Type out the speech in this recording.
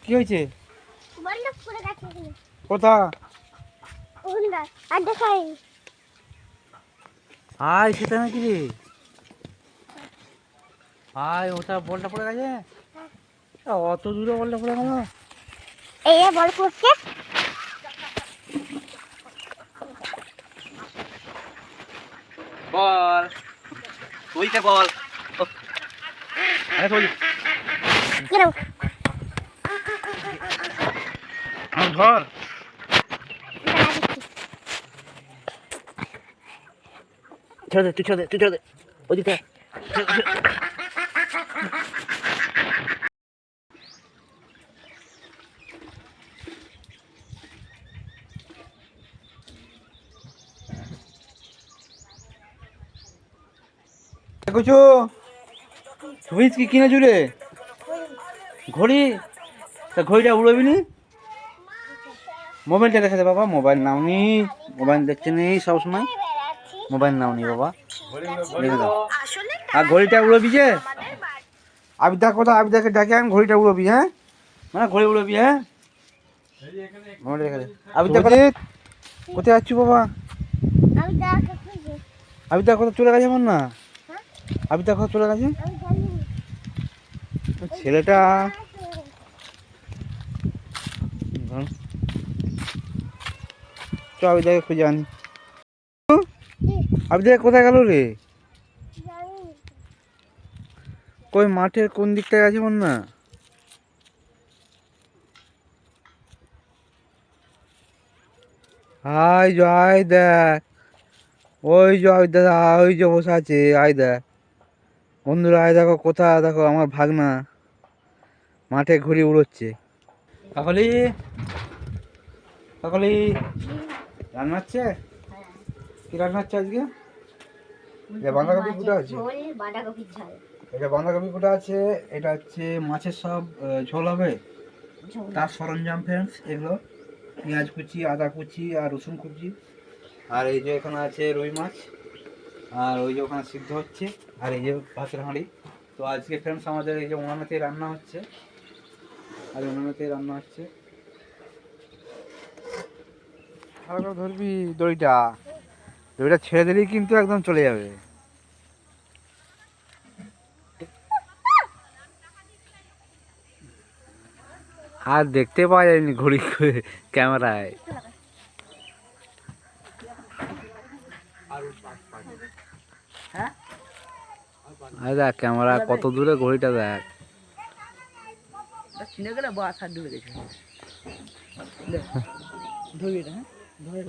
কি হয়েছে? বলটা পড়ে গেছে এখানে। কোথা? ওখানটা আর দেখাই। আয় সেটা নাকি রে? আয় ওটা বলটা পড়ে গেছে? অত দূরে বলটা পড়ে গেল? এই বল পড়ছে। বল তুইতে বল। আরে তুই কেন? ধর। ছেড়ে দে, তুই ছেড়ে দে, তুই ছেড়ে দে। ওদিকে কুচু সুইচ কি কিনেছু রে? ঘড়ি? তা ঘড়িটা উড়বি নি? মোবাইলটা দেখে দে বাবা, মোবাইল নাওনি, মোবাইল দেখতে নেই সবসময়, মোবাইল নাওনি বাবা, দেখে দাও। আর ঘড়িটা উড়বি যে? আবিদা কোথায়? আবিদাকে ডাকে আন, ঘড়িটা উড়বি, হ্যাঁ? মানে ঘড়ি উড়বি, হ্যাঁ? মোবাইল দেখে দে। আবিদা কোথায়? কোথায় যাচ্ছি বাবা? আমি দাঁড়াতে খুঁজে। আবিদা কোথায় চলে গেছে মন না? আবিদা কোথায় চলে গেছে? আমি জানি। ছেলেটা চ আবিদাকে খুঁজে আনি। আবিদা কোথায় গেল রে? জানি। কই মাঠের কোন দিকটায় আছে মন না? আয় যে, আয় দেখ, ওই যে আবিদা, ওই যে বসে আছে, আয় দেখ বন্ধুরা, আয় দেখো কোথায়, দেখো আমার ভাগনা মাঠে ঘুরে উড়োচ্ছে। কাকলি, কাকলি রান্না হচ্ছে? কি রান্না হচ্ছে আজকে? এটা বাঁধাকপি ফুটা আছে, বাঁধাকপির ঝাল। এটা বাঁধাকপি ফুটা আছে, এটা হচ্ছে মাছের সব ঝোল হবে। তার সরঞ্জাম ফ্রেন্ডস এগুলো, পেঁয়াজ কুচি, আদা কুচি আর রসুন কুচি। আর এই যে এখানে আছে রুই মাছ, আর ওই যে ওখানে সিদ্ধ হচ্ছে, আর এই যে ভাতের হাঁড়ি। তো আজকে ফ্রেন্ডস আমাদের এই যে উনানেতে রান্না হচ্ছে, আর উনানেতে রান্না হচ্ছে। ভালো করে ধরবি দড়িটা, দড়িটা ছেড়ে দিলেই কিন্তু একদম চলে যাবে। আর দেখতে পাওয়া যায়নি ঘড়ি ক্যামেরায়। আরে দেখ ক্যামেরা কত দূরে, ঘড়িটা দেখ। চিনে গেলে বাস হাত ডুবে গেছে। ধরবি এটা, হ্যাঁ ধরে